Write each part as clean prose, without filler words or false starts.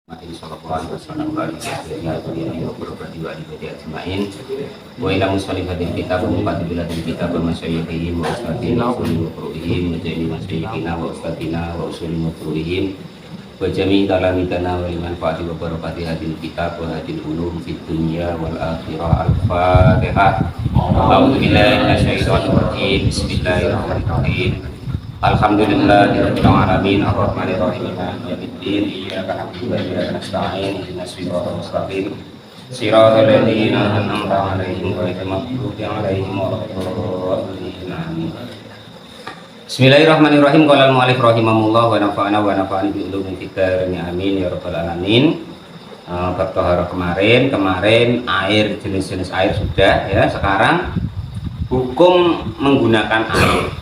Sallallahu alaihi wasallam wa ila musalifatin kitab wa muqaddimatin kitab wa masyayikhihim wa ustadina wa furu'ihim wa jami masyayikhina wa ustadina wa usuli furu'ihim wa jami talamidana wa liman fa'ati wa barakati hadil kitab wa hadil ulum fid dunya wal akhirah. Al-Fatihah. A'udzu billahi minasyaitonir rajim. Bismillahirrahmanirrahim. Alhamdulillahirabbil alamin arrahmanir rahim maliki yaumiddin iyyaka na'budu wa iyyaka nasta'in ihdinas siratal mustaqim siratal ladzina an'amta 'alaihim ghairil maghdubi 'alaihim waladdallin. Bismillahirrahmanirrahim. Qala al-mu'allif rahimahullah wa nafa'ana wa nafa'ani bi ulumil fitr amin ya rabbal alamin. Bab tahara kemarin air, jenis-jenis air sudah ya. Sekarang hukum menggunakan air.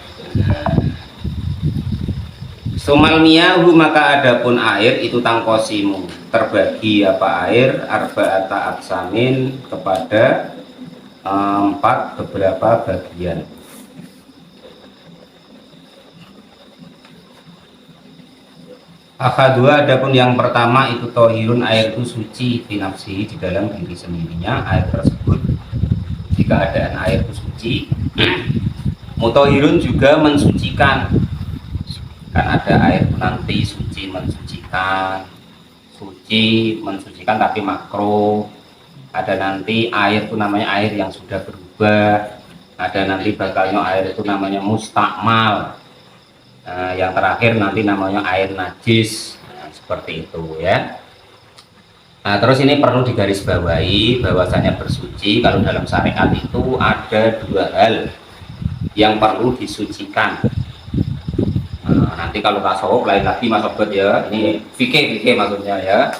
Sumal miyahu, maka adapun air itu tangkosimu terbagi apa air arba'ata aksamin kepada empat beberapa bagian. Akadua, adapun yang pertama itu tohirun, air itu suci binafsi di dalam diri sendirinya. Air tersebut jika keadaan air itu suci. Mutohirun juga mensucikan, kan ada air nanti suci mensucikan, tapi makro. Ada nanti air itu namanya air yang sudah berubah, ada nanti bakalnya air itu namanya mustakmal. Yang terakhir nanti namanya air najis. Seperti itu ya. Nah, terus ini perlu digarisbawahi bahwasanya bersuci kalau dalam syariat itu ada dua hal yang perlu disucikan. Nanti kalau tasawuf lain lagi mas sobat ya, ini fikih maksudnya ya.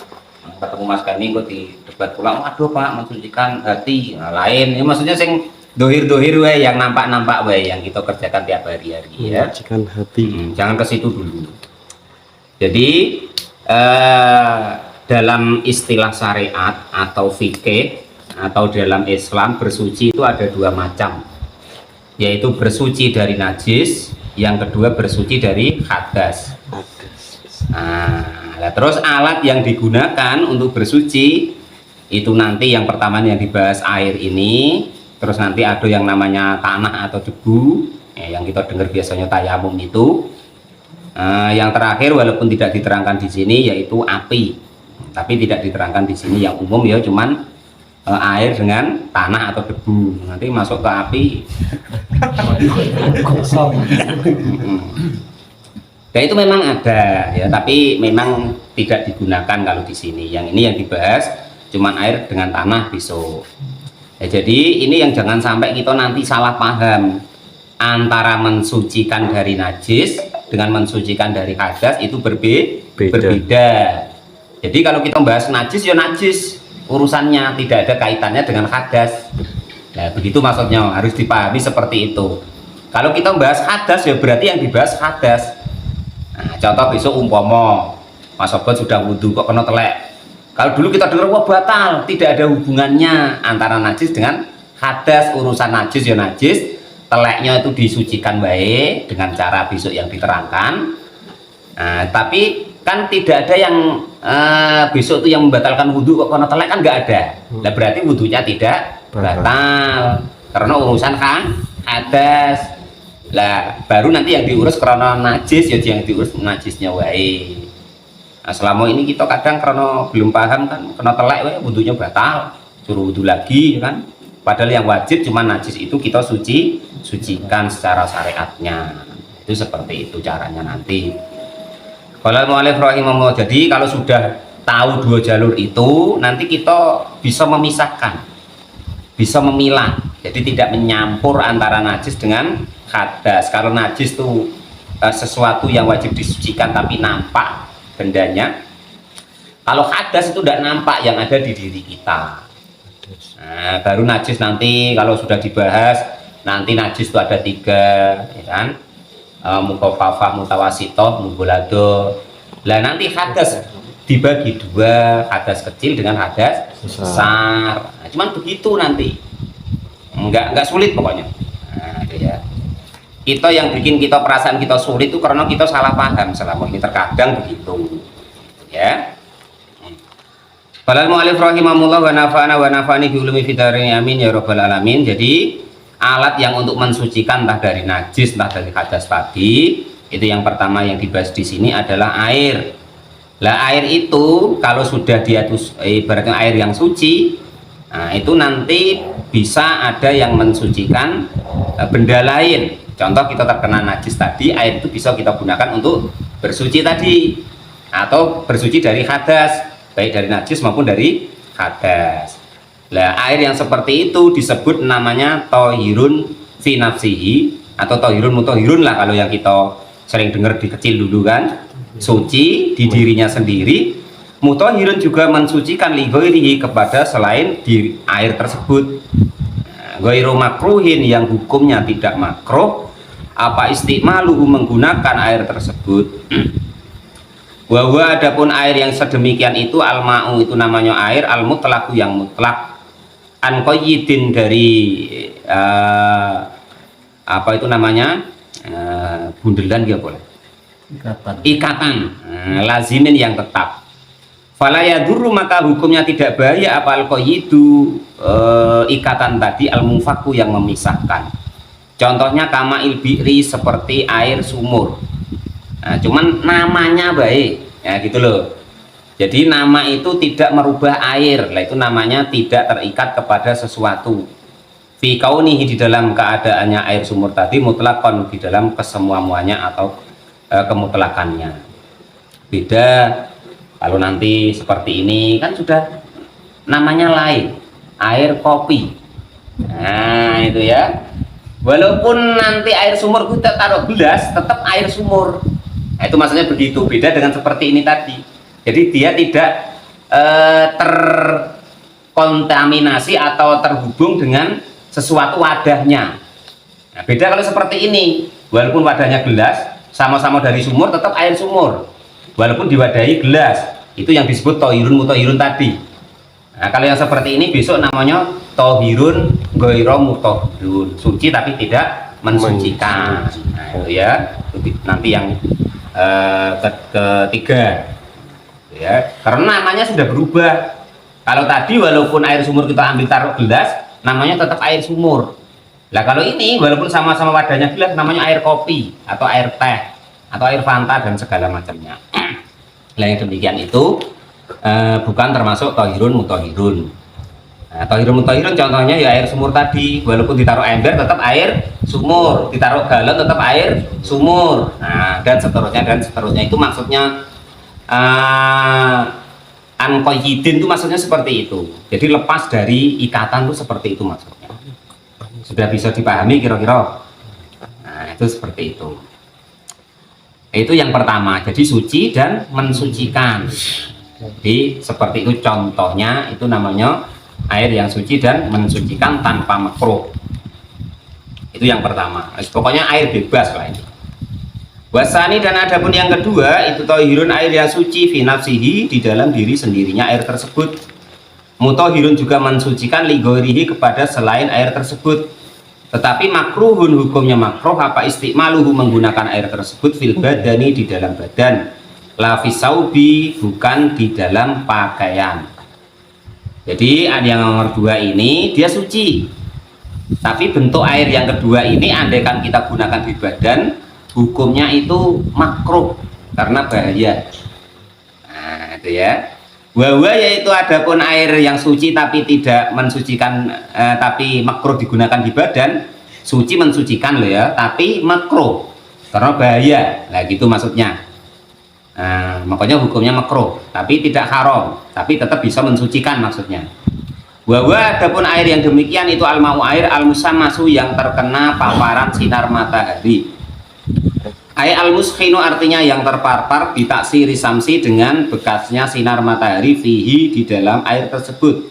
Ketemu Mas Gani kok di debat pulang, aduh Pak mensucikan hati. Nah, lain, ini maksudnya sing dohir we, yang nampak we, yang kita kerjakan tiap hari-hari ya. Mensucikan hati. Jangan ke situ dulu. Jadi dalam istilah syariat atau fikih atau dalam Islam bersuci itu ada dua macam, yaitu bersuci dari najis, yang kedua bersuci dari hadas. Nah, terus alat yang digunakan untuk bersuci itu nanti yang pertama yang dibahas air ini, terus nanti ada yang namanya tanah atau debu, yang kita dengar biasanya tayamum itu. Yang terakhir walaupun tidak diterangkan di sini yaitu api, tapi tidak diterangkan di sini, yang umum ya cuman air dengan tanah atau debu. Nanti masuk ke api. Dan itu memang ada ya, tapi memang tidak digunakan kalau di sini. Yang ini yang dibahas cuman air dengan tanah besok. Ya, jadi ini yang jangan sampai kita nanti salah paham antara mensucikan dari najis dengan mensucikan dari hadas, itu berbeda. Jadi kalau kita membahas najis ya najis urusannya, tidak ada kaitannya dengan hadas. Nah, begitu maksudnya, harus dipahami seperti itu. Kalau kita membahas hadas ya berarti yang dibahas hadas. Nah, contoh besok umpama Mas Sobat sudah wudhu kok kena telek. Kalau dulu kita dengar wah batal, tidak ada hubungannya antara najis dengan hadas. Urusan najis ya najis, teleknya itu disucikan baik dengan cara besok yang diterangkan. Nah, tapi kan tidak ada yang besok itu yang membatalkan wudhu kok kena telek, kan nggak ada. Nah, berarti wudhunya tidak batal karena urusan hadas. Lah baru nanti yang diurus karena najis ya yang diurus najisnya wae. Nah, selama ini kita kadang karena belum paham kan, kena telek wae wudhunya batal, suruh wudhu lagi kan. Padahal yang wajib cuma najis itu kita sucikan secara syariatnya. Itu seperti itu caranya nanti. Kalau mu'allif rahimahullah, jadi kalau sudah tahu dua jalur itu, nanti kita bisa memisahkan, bisa memilah. Jadi tidak menyampur antara najis dengan hadas. Kalau najis itu sesuatu yang wajib disucikan tapi nampak bendanya. Kalau hadas itu tidak nampak, yang ada di diri kita. Nah, baru najis nanti kalau sudah dibahas, nanti najis itu ada tiga, ya kan? Mukofafah, mutawasitoh, mubulado. Lah nanti hadas dibagi dua, hadas kecil dengan hadas besar. Nah, cuman begitu nanti, nggak sulit pokoknya. Nah, ya. Kita yang bikin kita perasaan kita sulit itu karena kita salah paham selama ini, terkadang begitu, ya. Balal mu'alif rahimahullah wa nafa'ana wa nafa'ani bi ulumi fitarini amin ya rabbal alamin. Jadi alat yang untuk mensucikan entah dari najis entah dari hadas tadi, itu yang pertama yang dibahas di sini adalah air. Lah air itu kalau sudah dia ibaratnya air yang suci, nah itu nanti bisa ada yang mensucikan benda lain. Contoh kita terkena najis tadi, air itu bisa kita gunakan untuk bersuci tadi atau bersuci dari hadas, baik dari najis maupun dari hadas. Nah, air yang seperti itu disebut namanya tohirun fi nafsihi atau tohirun mutohirun lah kalau yang kita sering dengar di kecil dulu kan, suci di dirinya sendiri. Mutohirun juga mensucikan lighairihi kepada selain di air tersebut. Ghairu makruhin yang hukumnya tidak makruh apa istimaluhu menggunakan air tersebut. Bahwa adapun air yang sedemikian itu al-ma'u itu namanya air al-mutlaqu yang mutlak an qayyidin dari apa itu namanya bundelan dia boleh ikatan lazimin yang tetap. Fala yadurru maka hukumnya tidak bahaya apa al-qayyidu ikatan tadi al-mufaku yang memisahkan. Contohnya kama ilbi'ri seperti air sumur. Nah, cuman namanya baik ya gitu loh. Jadi nama itu tidak merubah air, lah itu namanya tidak terikat kepada sesuatu. Fi kaunihi di dalam keadaannya air sumur tadi mutlakon di dalam kesemuamuanya atau kemutlakannya. Beda kalau nanti seperti ini kan sudah namanya lain, air kopi. Nah itu ya. Walaupun nanti air sumur kita taruh gelas tetap air sumur. Nah, itu maksudnya begitu, beda dengan seperti ini tadi. Jadi dia tidak terkontaminasi atau terhubung dengan sesuatu wadahnya. Nah, beda kalau seperti ini, walaupun wadahnya gelas, sama-sama dari sumur, tetap air sumur. Walaupun diwadahi gelas, itu yang disebut tohirun mutohirun tadi. Nah, kalau yang seperti ini besok namanya tohirun ghairu mutohirun, suci tapi tidak mensucikan. Nah, itu ya, nanti yang ketiga ya, karena namanya sudah berubah. Kalau tadi walaupun air sumur kita ambil taruh gelas namanya tetap air sumur. Lah kalau ini walaupun sama-sama wadahnya gelas namanya air kopi atau air teh atau air fanta dan segala macamnya. Nah yang demikian itu bukan termasuk tohirun mutohirun. Nah, tohirun mutohirun contohnya ya air sumur tadi, walaupun ditaruh ember tetap air sumur, ditaruh galon tetap air sumur. Nah, dan seterusnya itu maksudnya anqayyidin itu maksudnya seperti itu. Jadi lepas dari ikatan itu seperti itu maksudnya. Sudah bisa dipahami kira-kira? Nah, itu seperti itu. Itu yang pertama, jadi suci dan mensucikan. Jadi seperti itu contohnya, itu namanya air yang suci dan mensucikan tanpa makruh. Itu yang pertama. Pokoknya air bebas lah ini. Wasani dan adapun yang kedua itu tohirun air yang suci fi nafsihi di dalam diri sendirinya air tersebut. Mutohirun juga mensucikan lighairihi kepada selain air tersebut. Tetapi makruhun hukumnya makruh apa istimaluhu menggunakan air tersebut fil badani di dalam badan. La fi saubi bukan di dalam pakaian. Jadi yang nomor dua ini dia suci, tapi bentuk air yang kedua ini andaikan kita gunakan di badan hukumnya itu makruh karena bahaya. Nah itu ya. Wawa yaitu adapun air yang suci tapi tidak mensucikan tapi makruh digunakan di badan, suci mensucikan loh ya, tapi makruh karena bahaya. Nah gitu maksudnya. Nah, makanya hukumnya makruh, tapi tidak haram, tapi tetap bisa mensucikan maksudnya. Bahwa adapun air yang demikian itu al-ma'u air al-musammasu yang terkena paparan sinar matahari. Ay al-muskhinu artinya yang terpapar bitaksiri samsi dengan bekasnya sinar matahari fihi di dalam air tersebut.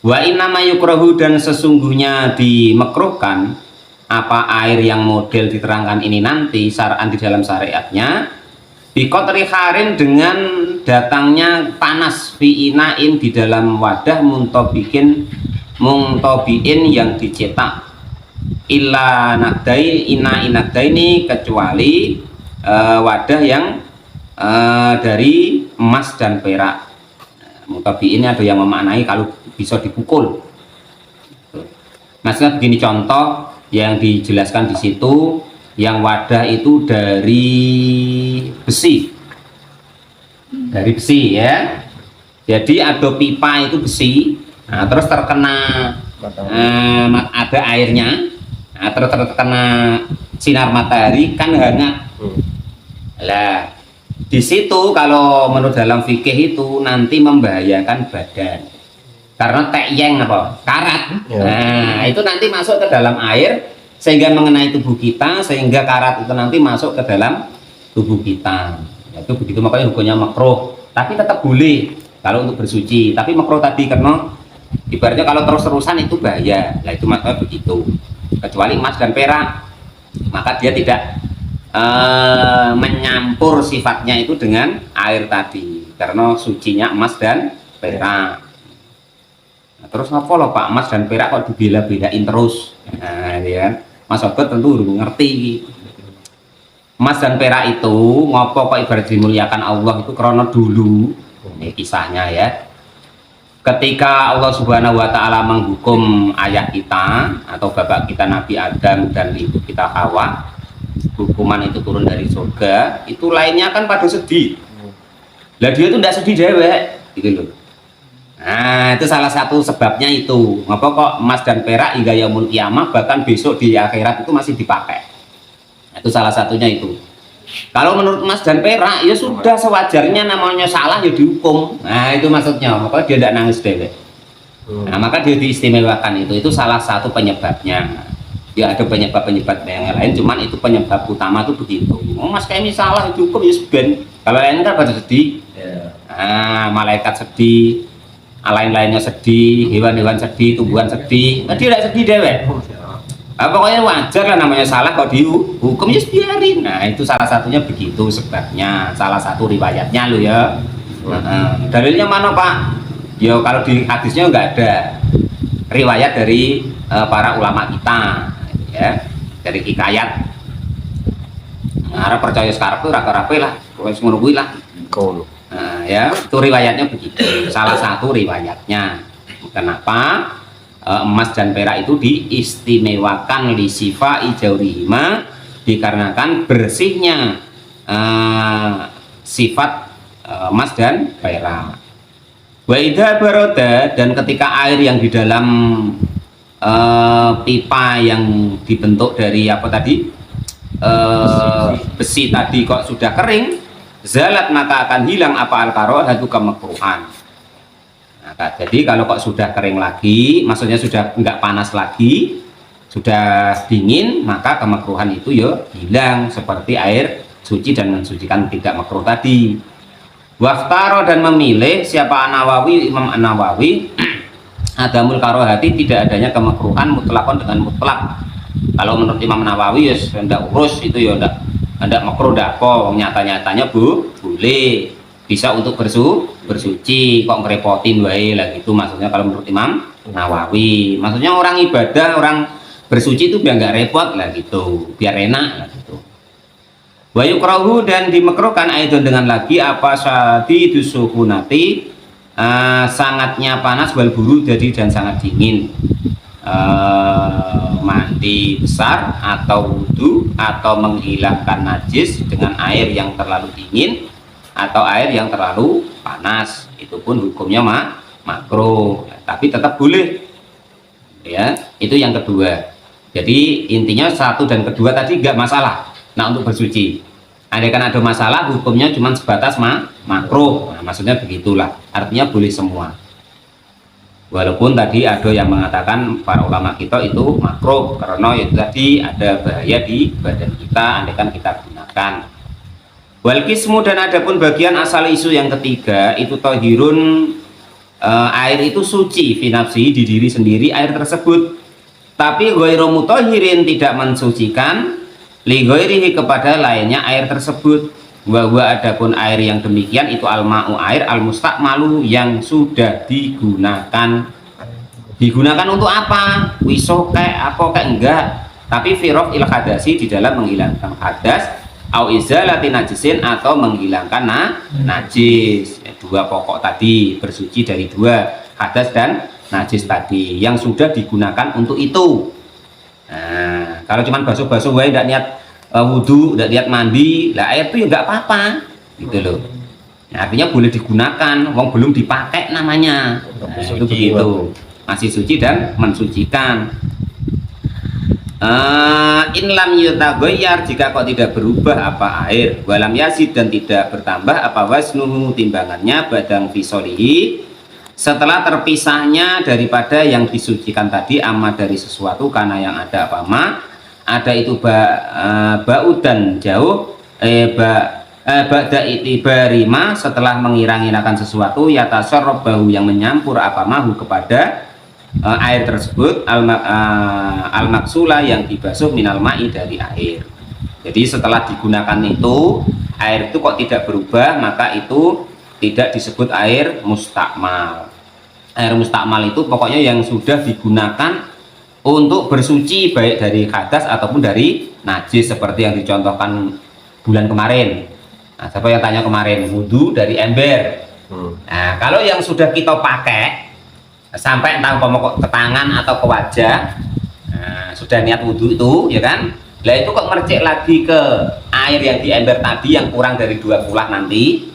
Wa innama yukrahu dan sesungguhnya dimekruhkan apa air yang model diterangkan ini nanti syar'an di dalam syariatnya bikotri harin dengan datangnya panas fi inain di dalam wadah muntobiin yang dicetak illa nakdai ini kecuali wadah yang dari emas dan perak. Mutabiin ada yang memaknai kalau bisa dipukul. Maksudnya begini, contoh yang dijelaskan di situ, yang wadah itu dari besi, ya. Jadi ada pipa itu besi, nah, terus terkena ada airnya, nah, terus terkena sinar matahari kan hangat. Lah di situ kalau menurut dalam fikih itu nanti membahayakan badan karena tekyeng apa karat. Nah itu nanti masuk ke dalam air sehingga mengenai tubuh kita, sehingga karat itu nanti masuk ke dalam tubuh kita. Itu begitu, makanya hukumnya makruh, tapi tetap boleh kalau untuk bersuci. Tapi makruh tadi karena ibaratnya kalau terus-terusan itu bahaya. Nah itu maksudnya begitu. Kecuali emas dan perak, maka dia tidak menyampur sifatnya itu dengan air tadi, karena sucinya emas dan perak. Nah, terus ngapa loh Pak, emas dan perak kok dibela-belain terus? Nah, ya. Mas Sobat tentu udah ngerti. Emas dan perak itu ngopo kok ibarat dimuliakan Allah itu karena dulu, ini kisahnya ya. Ketika Allah Subhanahu wa taala menghukum ayah kita atau bapak kita Nabi Adam dan ibu kita Hawa, hukuman itu turun dari surga, itu lainnya kan pada sedih. Lah dia itu tidak sedih dewek, gitu loh. Nah itu salah satu sebabnya itu. Ngapa kok emas dan perak hingga yaumul kiamah bahkan besok di akhirat itu masih dipakai. Nah, itu salah satunya itu. Kalau menurut emas dan perak ya sudah sewajarnya, namanya salah ya dihukum. Nah itu maksudnya, maka dia tidak nangis dewek. Nah maka dia diistimewakan itu salah satu penyebabnya. Ya ada penyebab-penyebab yang lain, cuman itu penyebab utama itu begitu. Oh mas kayak salah dihukum ya ben. Kalau lain kan pada sedih. Nah malaikat sedih, lain-lainnya sedih, hewan-hewan sedih, tumbuhan sedih. Nah, dia tidak sedih dewek. Nah, pokoknya wajar lah, namanya salah kok dihukum ya biarin. Nah itu salah satunya begitu sebabnya, salah satu riwayatnya lo ya. Dalilnya mana Pak? Ya kalau di hadisnya nggak ada riwayat dari para ulama kita ya, dari hikayat. Nah, percaya sekarang tuh rapi lah, pokoknya semua lah. Nah, ya itu riwayatnya begitu, salah satu riwayatnya. Kenapa emas dan perak itu diistimewakan li sifai jaurihima, dikarenakan bersihnya sifat emas dan perak. Wa idza baroda, dan ketika air yang di dalam pipa yang dibentuk dari apa tadi besi tadi kok sudah kering, zalat maka akan hilang apa al-karahatu kemakruhan. Nah, jadi kalau kok sudah kering lagi, maksudnya sudah enggak panas lagi, sudah dingin, maka kemakruhan itu ya hilang seperti air suci dan mensucikan tidak makruh tadi. Waftaro, dan memilih siapa An-Nawawi, Imam An-Nawawi adamul karohati, tidak adanya kemakruhan mutlakon dengan mutlak. Kalau menurut Imam Nawawi ya tidak urus itu ya tidak makruh, tidak apa, nyata-nyatanya boleh, bisa untuk bersuci, kok ngerepotin wae lah gitu maksudnya. Kalau menurut Imam Nawawi maksudnya orang ibadah, orang bersuci itu biar nggak repot lah gitu, biar enak lah gitu. Wa yukrahu, dan dimakruhkan aidon dengan lagi apa syadi dusukunati, sangatnya panas, wal buru jadi dan sangat dingin, mandi besar atau wudhu atau menghilangkan najis dengan air yang terlalu dingin atau air yang terlalu panas, itu pun hukumnya makruh, tapi tetap boleh ya. Itu yang kedua. Jadi intinya satu dan kedua tadi nggak masalah. Nah untuk bersuci, andai kan ada masalah hukumnya cuma sebatas makruh. Nah, maksudnya begitulah, artinya boleh semua. Walaupun tadi ada yang mengatakan para ulama kita itu makruh karena itu tadi ada bahaya di badan kita andai kan kita gunakan. Wal kismu, dan adapun bagian asal isu yang ketiga itu tohirun, air itu suci finafsi di diri sendiri air tersebut, tapi ghairu mutahhirin tidak mensucikan li ghairihi kepada lainnya air tersebut. Bahwa adapun air yang demikian itu al-ma'u, air al-mustakmalu yang sudah digunakan untuk apa? Wisoke apa kayak enggak, tapi firof il hadasi, di dalam menghilangkan hadas, au izalati najisin atau menghilangkan najis. dua pokok tadi, bersuci dari dua hadas dan najis tadi yang sudah digunakan untuk itu. Nah, kalau cuma basuh-basuh wae tidak niat wudhu, tidak niat mandi, lah air itu ya nggak apa-apa, gitu loh. Nah, artinya boleh digunakan, wong belum dipakai namanya. Nah, itu begitu, masih suci dan mensucikan. In lam yutagoyar, jika kok tidak berubah apa air, walam yasid, dan tidak bertambah apa wasnuhu, timbangannya, badang fisolihi, setelah terpisahnya daripada yang disucikan tadi, amma dari sesuatu, karena yang ada apa ma, ada itu bau dan jauh, ba'da itibarima, setelah mengira-ngirakan sesuatu, yatasarrab bau yang menyampur apa mahu kepada air tersebut, al-maksula yang dibasuh minal ma'i dari air. Jadi setelah digunakan itu, air itu kok tidak berubah, maka itu tidak disebut air mustakmal. Air mustakmal itu pokoknya yang sudah digunakan untuk bersuci, baik dari hadas ataupun dari najis, seperti yang dicontohkan bulan kemarin. Nah, siapa yang tanya kemarin, wudhu dari ember. Nah, kalau yang sudah kita pakai sampai entah umpama ke tangan atau ke wajah, nah, sudah niat wudhu itu, ya kan? Lah itu kok mercik lagi ke air yang di ember tadi yang kurang dari 2 kulah nanti,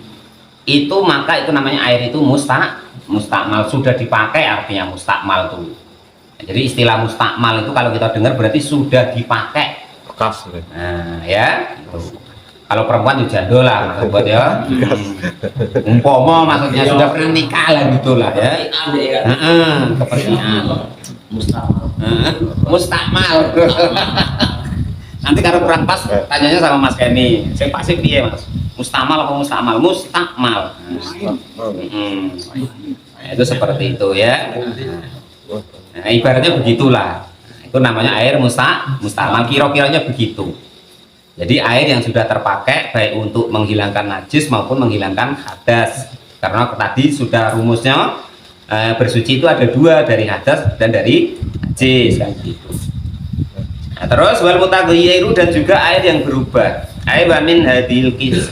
itu maka itu namanya air itu mustakmal, sudah dipakai, artinya mustakmal tuh. Nah, jadi istilah mustakmal itu kalau kita dengar berarti sudah dipakai. Bekas. Nah, ya. Gitu. Kalau perempuan itu jadul lah, maksud ya. Umpama maksudnya sudah pernah nikah lah gitulah ya. Kepercayaan. Mustakmal. Nanti kalau kurang pas tanyanya sama Mas Kenny. Saya pasti piye Mas? Mustamal apa mustakmal? Mustakmal. Nah, itu seperti itu ya. Nah, ibaratnya begitulah. Itu namanya air mustakmal. Kira-kiranya begitu. Jadi air yang sudah terpakai baik untuk menghilangkan najis maupun menghilangkan hadas. Karena tadi sudah rumusnya bersuci itu ada 2, dari hadas dan dari najis kan gitu. Nah, terus wal mutaghayyiru, dan juga air yang berubah. Air wa min hadhil qis.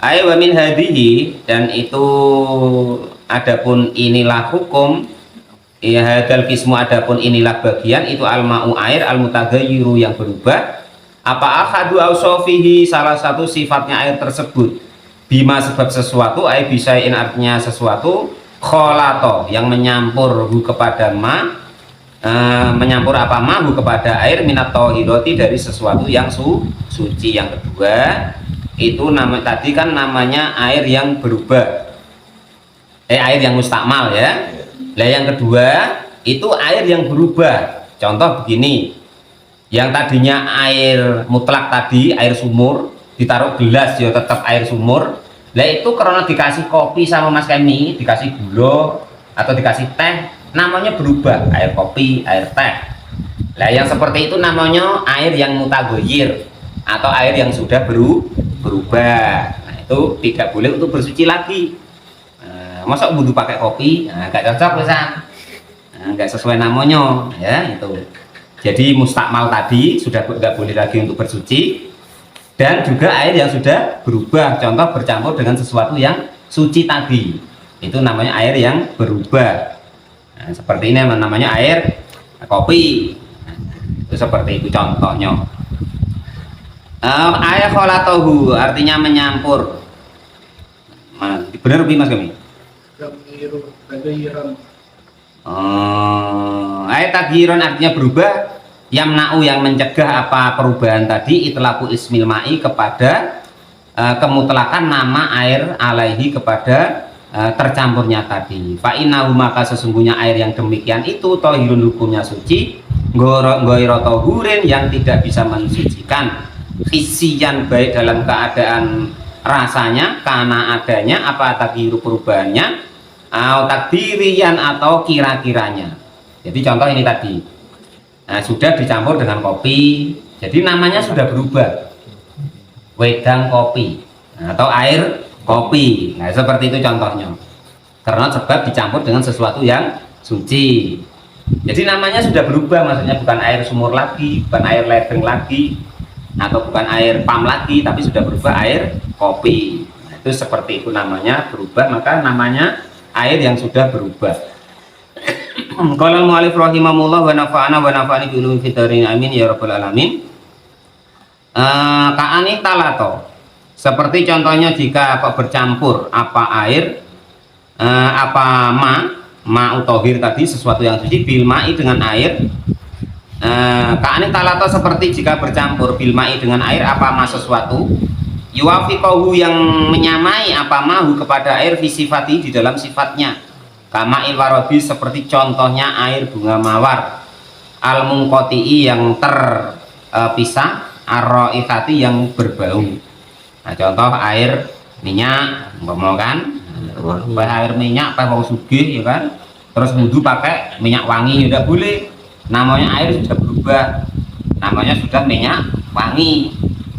Air wa min hadhihi, dan itu adapun inilah hukum. Ya hadal qismu, adapun inilah bagian, itu al-ma'u air al-mutaghayyiru yang berubah. Apa akhadu ausofihi, salah satu sifatnya air tersebut, bima sebab sesuatu, ay bisain artinya sesuatu, kholato yang menyampur hu kepada ma, menyampur apa ma hu kepada air, minat tohiroti dari sesuatu yang suci. Yang kedua itu tadi kan namanya air yang berubah, air yang mustakmal ya. Lah yang kedua itu air yang berubah. Contoh begini, yang tadinya air mutlak tadi, air sumur, ditaruh gelas ya tetap air sumur. Lah itu karena dikasih kopi sama Mas Kemi, dikasih gula atau dikasih teh, namanya berubah, air kopi, air teh. Lah yang seperti itu namanya air yang mutaghayyir atau air yang sudah berubah. Nah, itu tidak boleh untuk bersuci lagi. Masa wudhu pakai kopi, nggak cocok bisa, nggak sesuai namanya ya itu. Jadi mustakmal tadi sudah nggak boleh lagi untuk bersuci, dan juga air yang sudah berubah, contoh bercampur dengan sesuatu yang suci tadi, itu namanya air yang berubah. Nah, seperti ini namanya air kopi. Nah, itu seperti itu contohnya. Air kholatohu artinya menyampur. Benar Mas Kami? Ayat taghiron artinya berubah, yamna'u yang mencegah apa perubahan tadi, itlaqu ismil ma'i kepada kemutlakan nama air alaihi kepada tercampurnya tadi. Fa innahu maka sesungguhnya air yang demikian itu tohirun hukumnya suci, ghairu tohurin yang tidak bisa mensucikan, khisian baik dalam keadaan rasanya karena adanya apa taghiru perubahannya, atau takdirian atau kira-kiranya. Jadi contoh ini tadi, nah, sudah dicampur dengan kopi, jadi namanya sudah berubah, wedang kopi atau air kopi. Nah seperti itu contohnya, karena sebab dicampur dengan sesuatu yang suci, jadi namanya sudah berubah, maksudnya bukan air sumur lagi, bukan air ledeng lagi, atau bukan air pam lagi, tapi sudah berubah air kopi. Nah, itu seperti itu namanya berubah, maka namanya air yang sudah berubah. Qala mu'alif rahimahullah wa nafa'ana wa nafa'ani bi ulumi fitarin amin ya rabbal alamin. Ka'ani talato, seperti contohnya jika kok bercampur apa air apa ma'u tohir tadi, sesuatu yang suci, bil ma'i dengan air. Ka'ani talato, seperti jika bercampur bil ma'i dengan air apa ma sesuatu, yuwafiqahu yang menyamai apa mahu kepada air fi sifati di dalam sifatnya, kama ilwarobi seperti contohnya air bunga mawar, al mungkoti'i yang terpisah, ar-raihati yang berbau. Nah, contoh air minyak, mau kan? Air minyak pakai bau sugih, ya kan? Terus wudu pakai minyak wangi, tidak boleh. Namanya air sudah berubah, namanya sudah minyak wangi,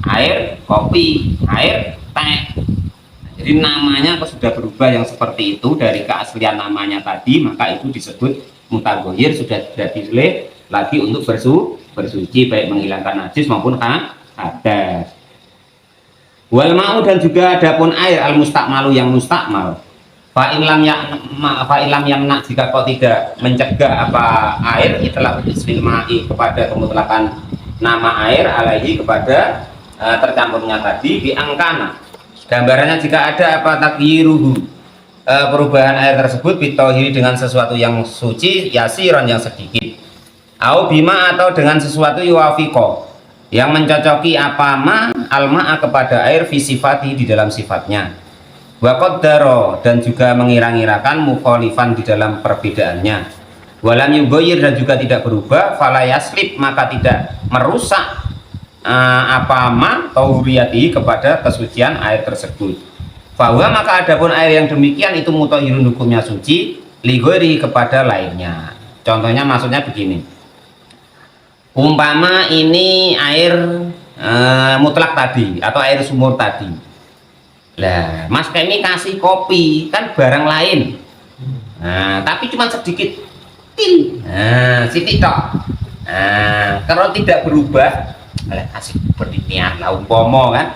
air kopi, air teh. Jadi namanya sudah berubah yang seperti itu dari keaslian namanya tadi, maka itu disebut mutaghayyir, sudah tidak boleh lagi untuk bersuci baik menghilangkan najis maupun hadas. Wal ma'u, dan juga adapun air al mustakmalu yang mustakmal, fa ilam yamna, jika kau tidak mencegah apa air itulah istil ma'i kepada kemutlakan nama air alaihi kepada tercampurnya tadi, diangkana gambarannya jika ada apa takyiruhu perubahan air tersebut bitohiri dengan sesuatu yang suci yasiron yang sedikit, au bima atau dengan sesuatu yuwafiqo yang mencocoki apa ma alma'a kepada air fisifati di dalam sifatnya, wa qaddaro, dan juga mengira-ngirakan mukhalifan di dalam perbedaannya, walam yughayyir, dan juga tidak berubah, fala yaslib, maka tidak merusak apa ma tauhuriyati kepada kesucian air tersebut. Bahwa maka adapun air yang demikian itu mutahhirun, hukumnya suci, lighairi kepada lainnya. Contohnya maksudnya begini, umpama ini air mutlak tadi atau air sumur tadi, lah Mas Kemi kasih kopi, kan barang lain, tapi cuma sedikit sitik tok. Kalau tidak berubah, kasih berdinian lah umpomo kan.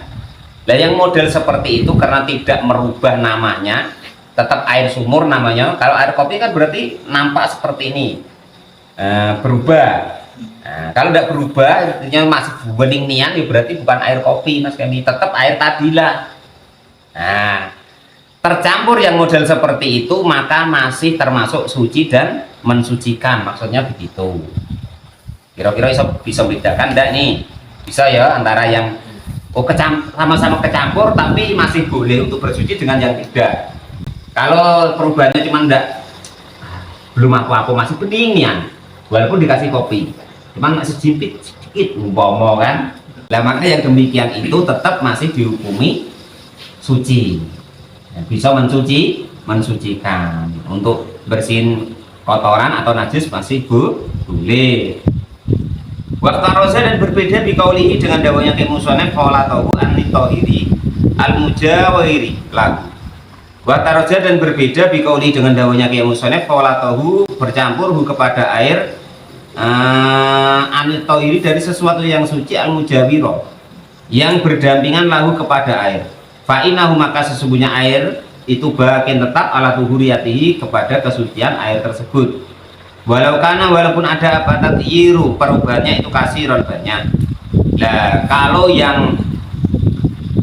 Lah yang model seperti itu karena tidak merubah namanya, tetap air sumur namanya. Kalau air kopi kan berarti nampak seperti ini, berubah. Kalau tidak berubah, yang masih bening nian, ya berarti bukan air kopi Mas Kemi, tetap air tadi lah. Tercampur yang model seperti itu maka masih termasuk suci dan mensucikan, maksudnya begitu. Kira-kira bisa bedakan enggak nih? Bisa ya, antara yang sama-sama kecampur tapi masih boleh untuk bersuci dengan yang tidak. Kalau perubahannya cuma enggak, belum aku masih pendinginan walaupun dikasih kopi, cuman masih sedikit umpama kan. Lah maka yang demikian itu tetap masih dihukumi suci, bisa mensucikan, untuk bersihin kotoran atau najis masih boleh. Waqtaroza, dan berbeda bikaulihi dengan dawanya kemusonem qolatahu an-nitohiri al-mujawiri lagu. Waqtaroza, dan berbeda bikaulihi dengan dawanya kemusonem qolatahu bercampur kepada air an-nitohiri dari sesuatu yang suci, al-mujawiro yang berdampingan lahu kepada air. Fa'inahu, maka sesungguhnya air itu bagian tetap ala tuhuriyatihi kepada kesucian air tersebut. Walaupun ada apa taghyiru, perubahannya itu kasiron banyak. Nah, kalau yang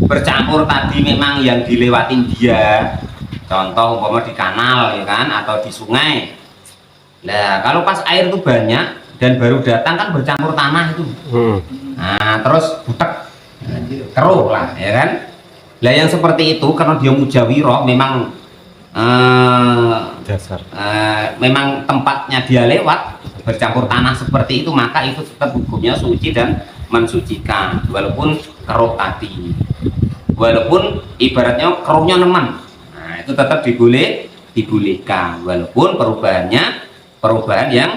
bercampur tadi memang yang dilewatin dia, contoh umpama di kanal ya kan, atau di sungai. Nah, kalau pas air itu banyak dan baru datang kan bercampur tanah itu. Nah, terus butek, keruh lah ya kan. Lah yang seperti itu karena dia mujawiro, memang memang tempatnya dia lewat bercampur tanah seperti itu, maka itu tetap hukumnya suci dan mensucikan walaupun keruh tadi, walaupun ibaratnya keruhnya nemen. Nah, itu tetap dibolehkan walaupun perubahan yang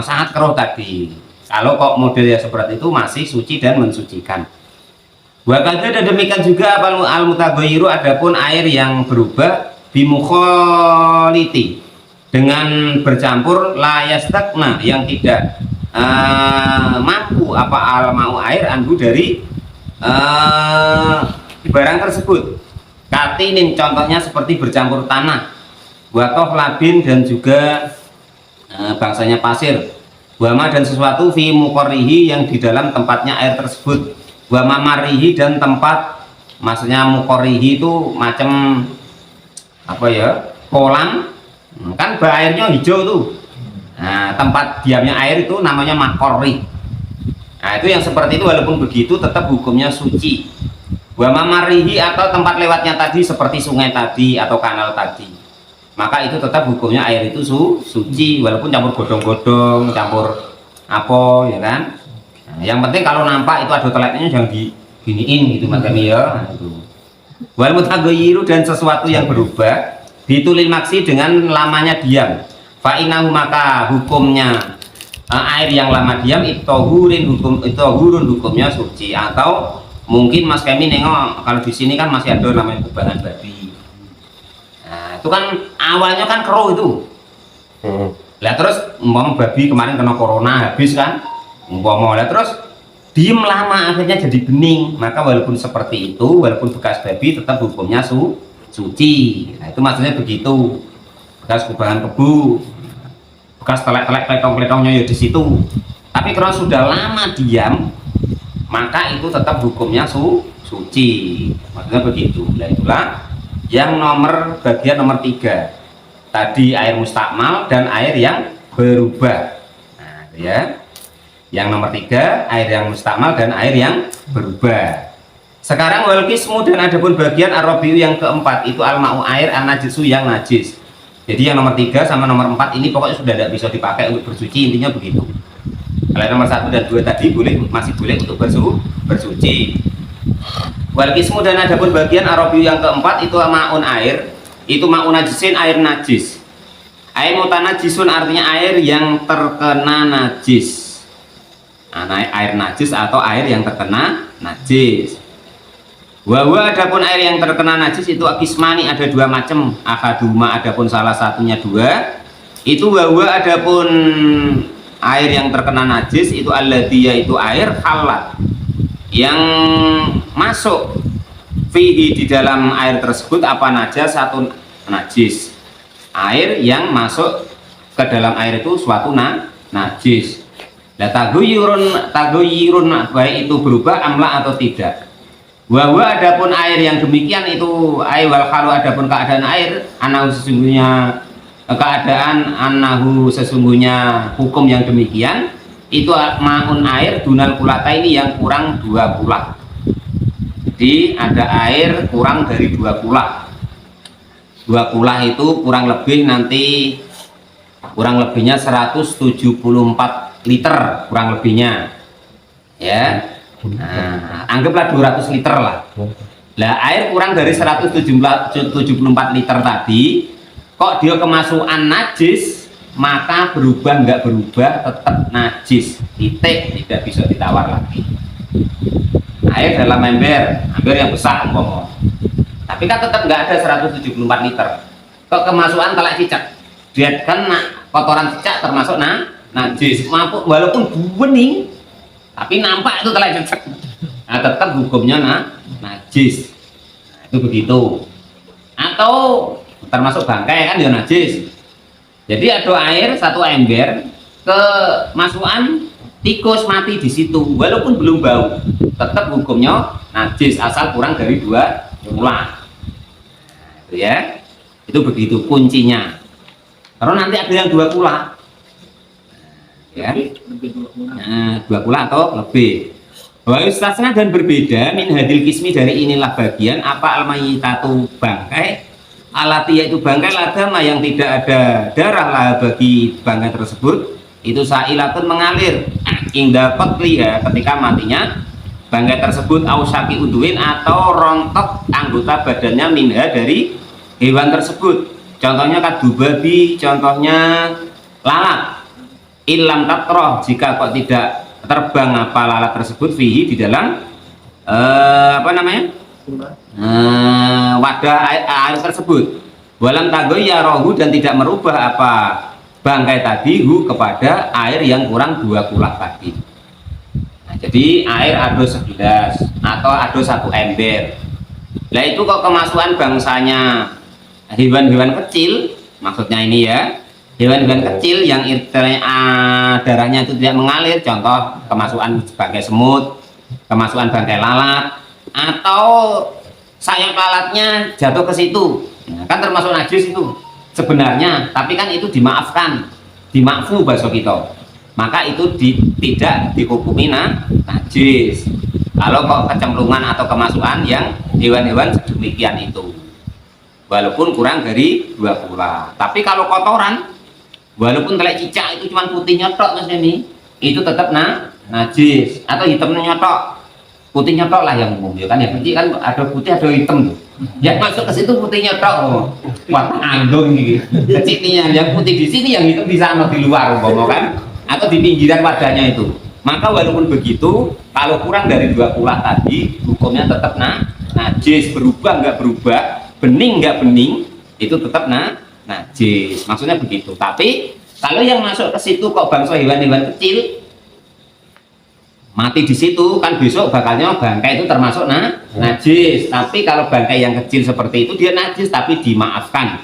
sangat keruh tadi. Kalau kok modelnya seperti itu masih suci dan mensucikan. Wakanda, dan demikian juga al-mutaghayyiru, adapun air yang berubah bimukholiti dengan bercampur, layastakna, yang tidak mampu apa al-mau air anhu dari barang tersebut. katinin contohnya seperti bercampur tanah, watoh labin dan juga bangsanya pasir, wama dan sesuatu fi mukorihi yang di dalam tempatnya air tersebut, wama marihi dan tempat, maksudnya mukorihi itu macam apa ya, kolam kan airnya hijau tuh. Nah, tempat diamnya air itu namanya makori. Nah, itu yang seperti itu, walaupun begitu tetap hukumnya suci. Wama marihi atau tempat lewatnya tadi seperti sungai tadi atau kanal tadi, maka itu tetap hukumnya air itu suci, walaupun campur godong-godong, campur apa ya kan. Nah, yang penting kalau nampak itu ada teletnya jangan diginiin gitu macam ya. Nah, itu. Wal mutaghayiru dan sesuatu yang berubah ditulil maksi dengan lamanya diam. Fa'inahu maka hukumnya air yang lama diam itu hurun hukumnya suci. Atau mungkin Mas Kemi nengok kalau di sini kan masih ada namanya kubangan babi. Nah, itu kan awalnya kan keruh itu. Lah terus babi kemarin kena corona habis kan. Lah terus diem lama akhirnya jadi bening, maka walaupun seperti itu, walaupun bekas babi tetap hukumnya suci. Nah, itu maksudnya begitu. Bekas kubangan kebu, bekas telek-telek kletong-kletongnya ya di situ. Tapi kalau sudah lama diam, maka itu tetap hukumnya suci. Maksudnya begitu. Nah, itulah yang bagian nomor 3. Tadi air mustakmal dan air yang berubah. Nah, ya. Yang nomor 3 air yang mustakmal dan air yang berubah. Sekarang wal qismu dan adapun bagian arabiu yang keempat itu al-ma'u air an-najisu yang najis. Jadi yang nomor 3 sama nomor 4 ini pokoknya sudah tidak bisa dipakai untuk bersuci, intinya begitu. Kalau nomor 1 dan 2 tadi masih boleh untuk bersuci. Wal qismu dan adapun bagian arabiu yang keempat itu ma'un air, itu ma'un najisin air najis. Air mutanajisun artinya air yang terkena najis. Air najis atau air yang terkena najis. Wawa adapun air yang terkena najis itu akismani ada 2 macam. Akaduma adapun salah satunya 2. Itu wawa adapun air yang terkena najis itu alladhi yaitu air halat yang masuk fihi di dalam air tersebut apa najas satu najis. Air yang masuk ke dalam air itu suatu najis. Lah tagoyirun baik itu berubah amla atau tidak. Wawa adapun air yang demikian itu air wal halu adapun keadaan air anahu sesungguhnya hukum yang demikian itu ma'un air dunal kulata ini yang kurang 2 kula. Jadi ada air kurang dari 2 kula. 2 kula itu kurang lebihnya 174 liter kurang lebihnya ya. Nah, anggaplah 200 liter lah. Lah air kurang dari 174 liter tadi kok dia kemasukan najis, maka berubah nggak berubah tetap najis, titik, tidak bisa ditawar lagi. Air dalam ember yang besar umpama, tapi kan tetap nggak ada 174 liter kok kemasukan telek cicak, dia kan kotoran cicak termasuk najis, walaupun bening tapi nampak itu telek cicak, nah tetap hukumnya najis. Nah, itu begitu. Atau termasuk bangkai kan ya najis. Jadi ada air 1 ember kemasukan tikus mati di situ, walaupun belum bau tetap hukumnya najis asal kurang dari 2 kula. Itu ya, itu begitu kuncinya. Karena nanti ada yang 2 kula ya, 2 kula atau lebih. Wa istasna dan berbeda min hadil kismi dari inilah bagian apa almayitatu bangkai alati yaitu bangkai ladama yang tidak ada darah lah bagi bangkai tersebut itu sailatun mengalir inda qatliha ketika matinya bangkai tersebut ausaki udwin atau rontok anggota badannya minha dari hewan tersebut. Contohnya kadubabi, contohnya lalat. Ilam tatroh jika kok tidak terbang apa lalat tersebut fihi di dalam wadah air tersebut. Walam tagoya rohu dan tidak merubah apa bangkai tadi kepada air yang kurang 2 kula tadi. Nah, jadi air ado 11 atau ado 1 ember. Lah itu kok kemasukan bangsanya hewan-hewan kecil, maksudnya ini ya, hewan-hewan kecil yang darahnya itu tidak mengalir, contoh kemasukan bangkai semut, kemasukan bangkai lalat, atau sayap lalatnya jatuh ke situ, nah, kan termasuk najis itu sebenarnya, tapi kan itu dimaafkan, dimakfu bahasa kita, maka itu tidak dihukumi najis kalau kok kecemplungan atau kemasukan yang hewan-hewan sedemikian itu, walaupun kurang dari 2 kula. Tapi kalau kotoran, walaupun telek cicak itu cuma putihnya tok Mas ini, itu tetap najis, atau hitamnya tok, putihnya tok lah yang umum ya kan, yang kecil kan ada putih ada hitam tuh, yang masuk ke situ putihnya tok, wah anggung gitu, kecilnya yang putih di sini, yang hitam di sana di luar kan, atau di pinggiran wadahnya itu. Maka walaupun begitu, kalau kurang dari 2 kula tadi, hukumnya tetap najis, berubah nggak berubah, bening nggak bening, itu tetap najis, maksudnya begitu. Tapi kalau yang masuk ke situ kok bangsa hewan-hewan kecil mati di situ, kan besok bakalnya bangkai itu termasuk najis. Tapi kalau bangkai yang kecil seperti itu dia najis tapi dimaafkan,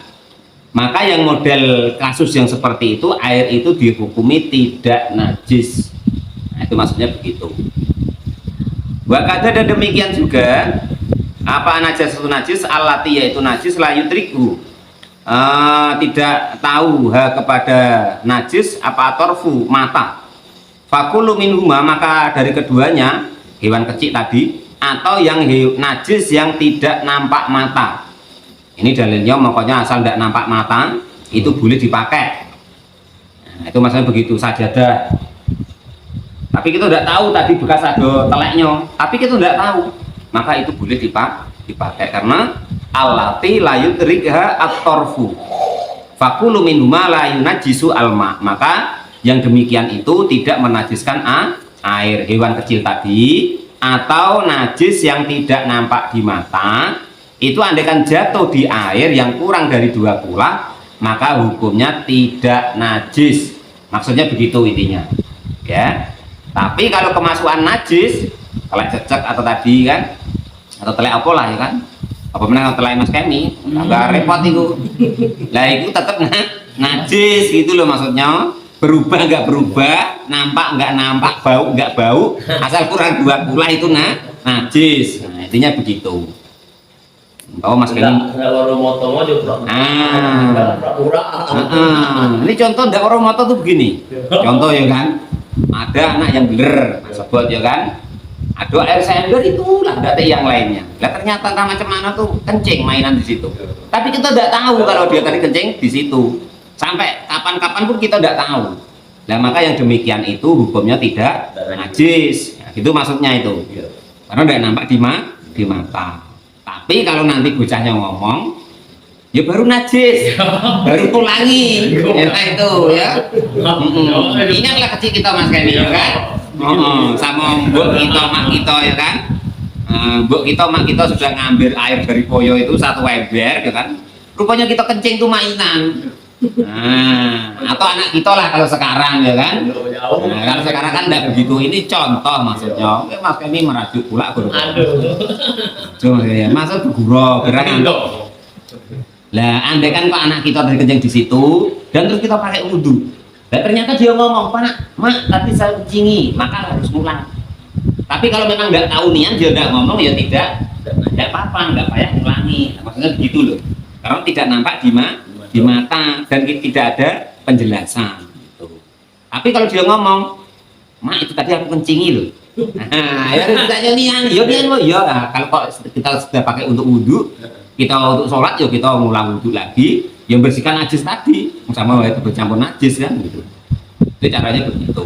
maka yang model kasus yang seperti itu, air itu dihukumi tidak najis. Nah, itu maksudnya begitu. Wakada dan demikian juga apa najis itu najis, alati yaitu najis layu trigu, tidak tahu kepada najis apa torfu mata, fakulu minhuma, maka dari keduanya hewan kecil tadi atau yang najis yang tidak nampak mata, ini dalilnya pokoknya asal tidak nampak mata itu boleh dipakai. Nah, itu maksudnya begitu. Sajadah, tapi kita tidak tahu tadi bekas ada teleknya, tapi kita tidak tahu, maka itu boleh dipakai karena allati la yudrikha at-tarfu fakulu minhuma la yunajisu alma, maka yang demikian itu tidak menajiskan air. Hewan kecil tadi atau najis yang tidak nampak di mata itu andaikan jatuh di air yang kurang dari 2 kula, maka hukumnya tidak najis, maksudnya begitu intinya ya. Tapi kalau kemasukan najis, telek cecek atau tadi kan, atau telek apa lah ya kan, apa menang telek Mas Kemi, agak repot itu. Lah itu tetap najis gitu loh, maksudnya berubah nggak berubah, nampak nggak nampak, bau nggak bau, asal kurang 2 kula itu najis. Nah, intinya begitu. Oh Mas Kemi. Ini contoh ndak orang moto tuh begini. Contoh ya kan. Ada anak yang beler sebut ya kan, ada air sender itulah, tidak ada yang lainnya. Lah ternyata macam mana tuh kencing mainan di situ, tapi kita tidak tahu kalau dia tadi kencing di situ, sampai kapan-kapan pun kita tidak tahu. Nah maka yang demikian itu hukumnya tidak najis ya, gitu maksudnya itu, karena tidak nampak di mata. Tapi kalau nanti bocahnya ngomong, ya baru najis, baru ulangi, ya itu ya. Ingatlah kecil kita Mas Kenny ya kan, sama mbok kita, mak kita ya kan, mbok kita, mak kita sudah ngambil air dari poyo itu 1 ember ya kan, rupanya kita kencing tuh mainan. Atau anak kita lah kalau sekarang ya kan. Nah, kalau sekarang kan tidak begitu. Ini contoh maksudnya. Mas Kenny merajuk pula guru. Cuma ya, masa bergurau gerangan. Lah, andai kan Pak anak kita dari kencing di situ dan terus kita pakai wudhu. Dan ternyata dia ngomong, Pak, mak tadi saya kencingi, maka harus ngulang. Tapi kalau memang nggak tahu nian, dia nggak ngomong ya tidak apa-apa, nggak payah ngulangi. Nah, maksudnya begitu loh. Karena tidak nampak di mata dan tidak ada penjelasan. Gitu. Tapi kalau dia ngomong, mak itu tadi aku kencingi loh. Nah, ya ditanya nian, ya. Kalau kok kita sudah pakai untuk wudhu, kita untuk sholat ya kita ngulang wudhu lagi, yang bersihkan najis tadi, sama itu bercampur najis kan gitu. Itu caranya begitu.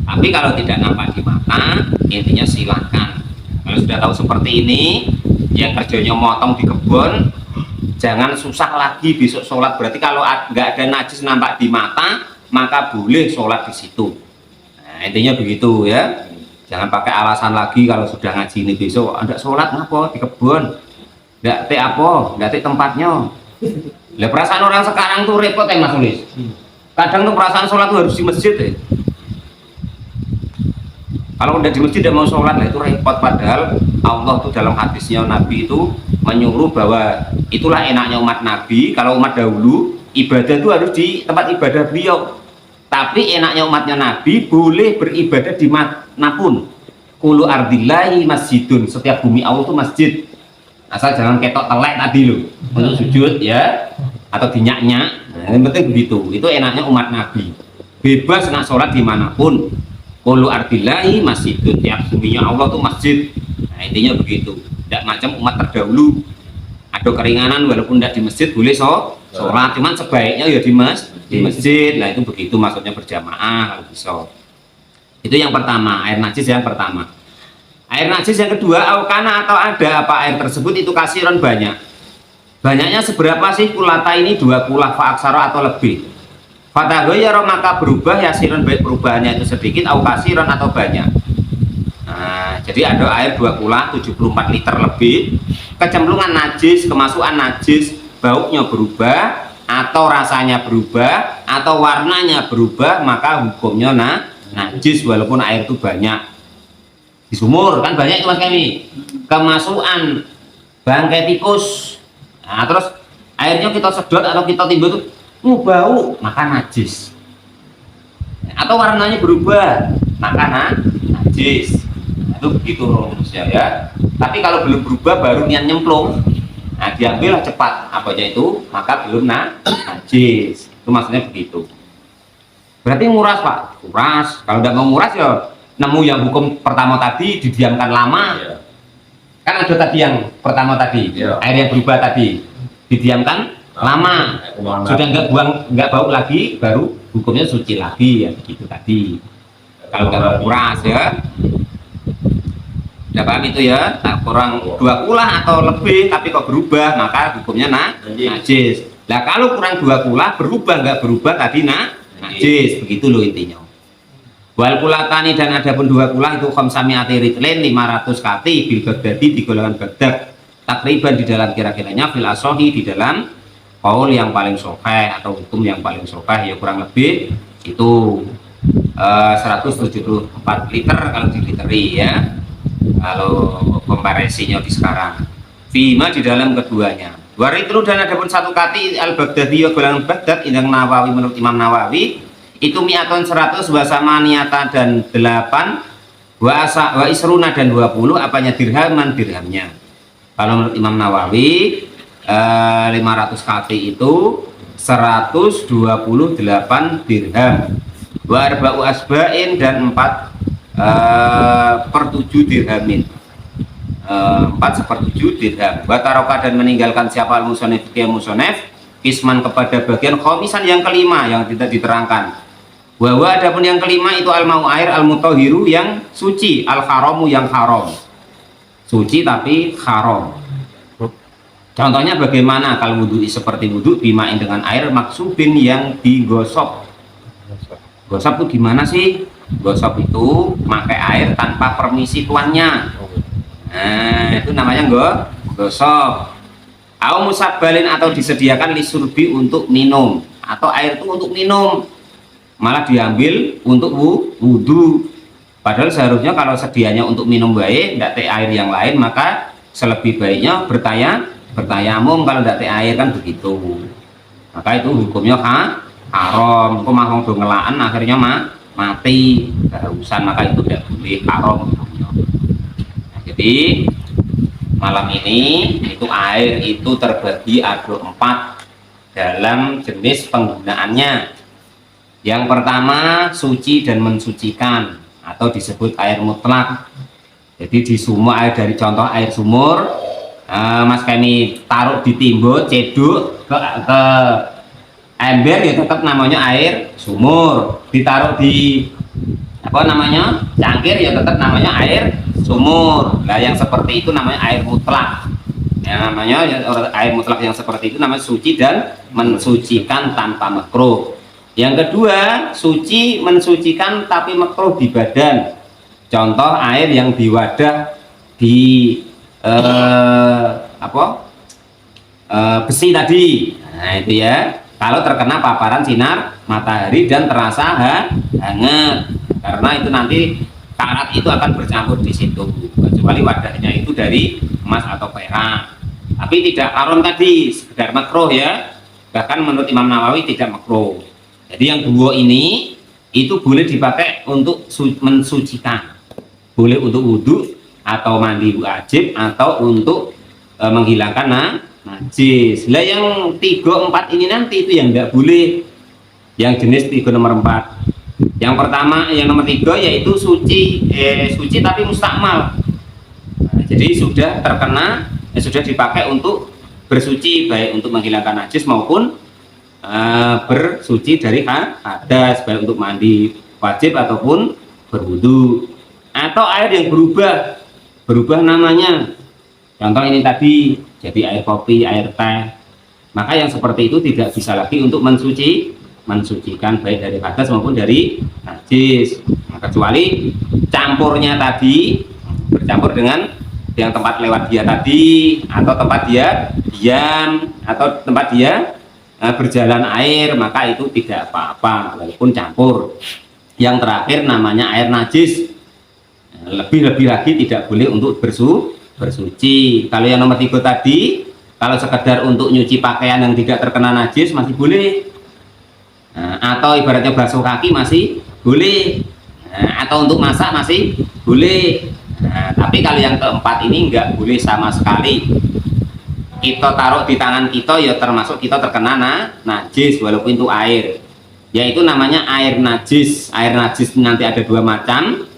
Tapi kalau tidak nampak di mata, intinya silakan. Kalau sudah tahu seperti ini, yang kerjanya motong di kebun, jangan susah lagi besok sholat. Berarti kalau nggak ada najis nampak di mata, maka boleh sholat di situ. Nah, intinya begitu ya. Jangan pakai alasan lagi kalau sudah ngaji ini besok, ada sholat ngapa di kebun. Nggak apa, tempatnya. Lah perasaan orang sekarang tuh repot ya Mas Ulis. Kadang tuh perasaan sholat tuh harus di masjid ya. Kalau udah di masjid udah mau sholat lah itu repot, padahal Allah tuh dalam hadisnya Nabi itu menyuruh bahwa itulah enaknya umat Nabi. Kalau umat dahulu ibadah itu harus di tempat ibadah beliau, tapi enaknya umatnya Nabi boleh beribadah di manapun. Kullu ardillahi masjidun, setiap bumi Allah itu masjid, asal jangan ketok telek tadi loh untuk sujud ya, atau dinyak-nyak. Nah, yang penting begitu. Itu enaknya umat Nabi, bebas nak sholat dimanapun. Kullu ardillahi masjidun, tiap buminya Allah itu masjid. Nah, intinya begitu. Tidak macam umat terdahulu, ada keringanan walaupun tidak di masjid boleh sholat, cuman sebaiknya ya di masjid. Nah itu begitu maksudnya berjamaah kalau bisa. Itu yang pertama, air najis yang pertama. Air najis yang kedua, aukana atau ada apa air tersebut itu kasiron banyak. Banyaknya seberapa sih? Kulata ini 2 kulah faaksaro atau lebih. Fatagoyaro maka berubah yasiron, baik perubahannya itu sedikit, au kasiron atau banyak. Nah, jadi ada air 2 kulah 74 liter lebih, kecemplungan najis, kemasukan najis, baunya berubah atau rasanya berubah atau warnanya berubah, maka hukumnya najis walaupun air itu banyak. Di sumur kan banyak itu Mas Kami, kemasukan bangkai tikus, nah, terus airnya kita sedot atau kita timbul itu bau, maka najis. Atau warnanya berubah, maka najis. Itu begitu rumusnya ya. Tapi kalau belum berubah baru niat nyemplung, nah diambillah cepat apanya itu, maka belum najis. Itu maksudnya begitu. Berarti nguras Pak, nguras. Kalau tidak mau nguras ya nemu yang hukum pertama tadi, didiamkan lama. Kan ada tadi yang pertama tadi, air yang berubah tadi, didiamkan lama, sudah nggak bau lagi, baru hukumnya suci lagi ya begitu tadi. Kalau nggak mau nguras ya. Udah paham itu ya, tak kurang 2 kulah atau lebih tapi kok berubah, maka hukumnya najis. Nah kalau kurang 2 kulah berubah nggak berubah tadi najis, begitu loh intinya. Wal kulatani dan ada pun 2 kulah itu khamsamiati ritlen 500 kati bil Baghdadi di golongan Baghdad, takriban di dalam kira-kiranya fil asohi di dalam qaul yang paling sahih atau hukum yang paling sahih ya kurang lebih itu 174 liter kalau diliteri ya. Kalau komparasinya di sekarang Fima di dalam keduanya waritru dan ada pun 1 kati al-Baghdadi golongan Baghdad indang Nawawi menurut Imam Nawawi itu mi'aton 100 wa sama niata dan 8 wa isruna dan 20 apanya dirhaman dirhamnya. Kalau menurut Imam Nawawi 500 kati itu 128 dirham wa arba'u asba'in dan 4/7 dirhamin, 4/7 dirham. Bataroka dan meninggalkan siapa al-musonef dia musonef kisman kepada bagian khomisan yang kelima yang tidak diterangkan. Bahwa adapun yang kelima itu al-mau air al-mutahhiru yang suci, al-haramu yang haram, suci tapi haram. Contohnya bagaimana kalau wudhu seperti wudhu bimain dengan air maksubin yang digosok. Gosok itu gimana sih? Gosok itu pakai air tanpa permisi tuannya. Nah, itu namanya gosok. Au musabbalin atau disediakan lisurbi untuk minum, atau air itu untuk minum malah diambil untuk wudhu. Padahal seharusnya kalau sedianya untuk minum baik, tidak teh air yang lain, maka selebih baiknya bertayamum kalau tidak teh air kan begitu. Maka itu hukumnya haram. Kok mau ngelaan akhirnya mati kehausan, maka itu tidak boleh, haram hukumnya. Nah, jadi malam ini itu air itu terbagi ada 4 dalam jenis penggunaannya. Yang pertama suci dan mensucikan atau disebut air mutlak. Jadi di sumur air dari contoh air sumur, Mas kami taruh di timbo ceduk ke ember ya tetap namanya air sumur. Ditaruh di apa namanya cangkir ya tetap namanya air sumur. Nah yang seperti itu namanya air mutlak. Yang namanya air mutlak yang seperti itu namanya suci dan mensucikan tanpa makruh. Yang kedua suci mensucikan tapi makruh di badan. Contoh air yang di wadah di besi tadi. Nah itu ya, kalau terkena paparan sinar matahari dan terasa hangat, karena itu nanti karat itu akan bercampur di situ, kecuali wadahnya itu dari emas atau perak. Tapi tidak haram tadi, sekedar makruh ya. Bahkan menurut Imam Nawawi tidak makruh. Jadi yang dua ini itu boleh dipakai untuk mensucikan, boleh untuk wudhu atau mandi wajib atau untuk menghilangkan najis. Lah yang 3, 4 ini nanti itu yang tidak boleh, yang jenis 3 nomor 4. Yang pertama, yang nomor 3 yaitu suci tapi mustakmal. Nah, jadi sudah terkena, sudah dipakai untuk bersuci, baik untuk menghilangkan najis maupun bersuci dari hadas, baik untuk mandi wajib ataupun berwudu. Atau air yang berubah namanya, contoh ini tadi jadi air kopi, air teh, maka yang seperti itu tidak bisa lagi untuk mensucikan baik dari hadas maupun dari najis. Nah, kecuali campurnya tadi bercampur dengan yang tempat lewat dia tadi, atau tempat dia diam, atau tempat dia berjalan air, maka itu tidak apa-apa walaupun campur. Yang terakhir namanya air najis, lebih-lebih lagi tidak boleh untuk bersuci. Kalau yang nomor 3 tadi, kalau sekedar untuk nyuci pakaian yang tidak terkena najis masih boleh, atau ibaratnya basuh kaki masih boleh, atau untuk masak masih boleh. Tapi kalau yang keempat ini enggak boleh sama sekali. Kita taruh di tangan kita ya termasuk kita terkena najis walaupun itu air, yaitu namanya air najis. Air najis nanti ada 2 macam,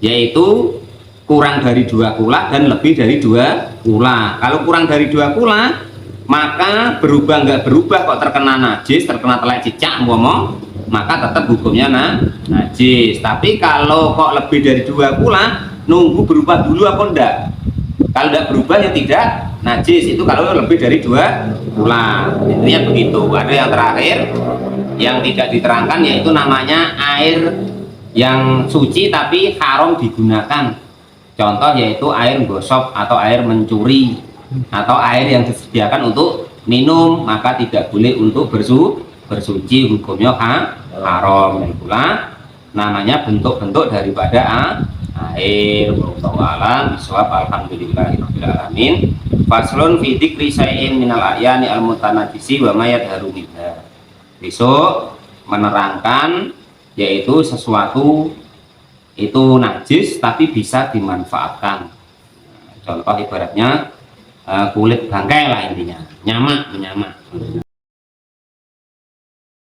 yaitu kurang dari 2 kula dan lebih dari 2 kula. Kalau kurang dari 2 kula maka berubah nggak berubah kok terkena najis, terkena telek cicak ngomong, maka tetap hukumnya najis. Tapi kalau kok lebih dari 2 kula, nunggu berubah dulu apa enggak? Kalau tidak berubah ya tidak najis. Itu kalau lebih dari 2 kula. Intinya begitu. Ada yang terakhir yang tidak diterangkan, yaitu namanya air yang suci tapi haram digunakan. Contoh yaitu air gosok atau air mencuri, atau air yang disediakan untuk minum, maka tidak boleh untuk bersuci, hukumnya haram. Itulah namanya bentuk-bentuk daripada air. Wallahu bisawab. Alhamdulillahirabbil alamin. Faslun fi dzikri syai'in minal ayani al mutanajjisi wa ma yadharu minha. Besok menerangkan yaitu sesuatu itu najis tapi bisa dimanfaatkan. Contoh ibaratnya kulit bangkai lah, intinya menyamak.